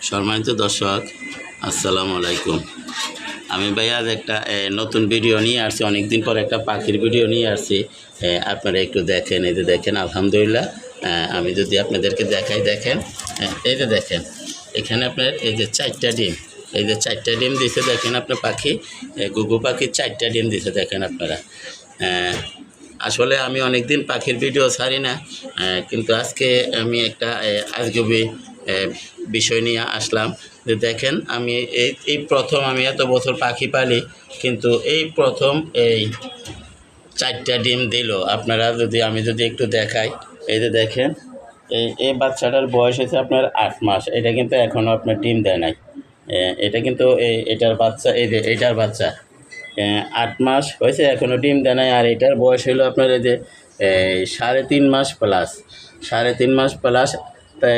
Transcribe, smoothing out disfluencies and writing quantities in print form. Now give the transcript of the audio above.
সম্মানিত দর্শক, আসসালামু আলাইকুম। আমি ভাই আজ একটা নতুন ভিডিও নিয়ে আসছি। অনেক দিন পর একটা পাখির ভিডিও নিয়ে আসছি। আপনারা একটু দেখেন, এই যে দেখেন, আলহামদুলিল্লাহ। আমি যদি আপনাদেরকে দেখাই, দেখেন, এই যে দেখেন, এখানে আপনার এই যে 4টা ডিম, এই যে 4টা ডিম দিছে, দেখেন আপনার পাখি, ঘুঘু পাখির 4টা ডিম দিছে, দেখেন আপনারা। আসলে আমি অনেক দিন পাখির ভিডিও ছাড়ি না, কিন্তু আজকে আমি একটা আজগুবি বিষয় নিয়ে আসলাম। যে দেখেন, আমি এই প্রথম, আমি এত বছর পাখি পালি, কিন্তু এই প্রথম এই 4টা ডিম দিল। আপনারা আমি যদি একটু দেখাই, এই যে দেখেন, এই বাচ্চাটার বয়স হয়েছে আপনার 8 মাস। এটা কিন্তু এখনও আপনার ডিম দেয় নাই। এটা কিন্তু এটার বাচ্চা, এই যে এটার বাচ্চা 8 মাস হয়েছে, এখনও ডিম দেয় নাই। আর এটার বয়স হলো আপনার এই যে 3.5 মাস প্লাস, 3.5 মাস প্লাস। তাই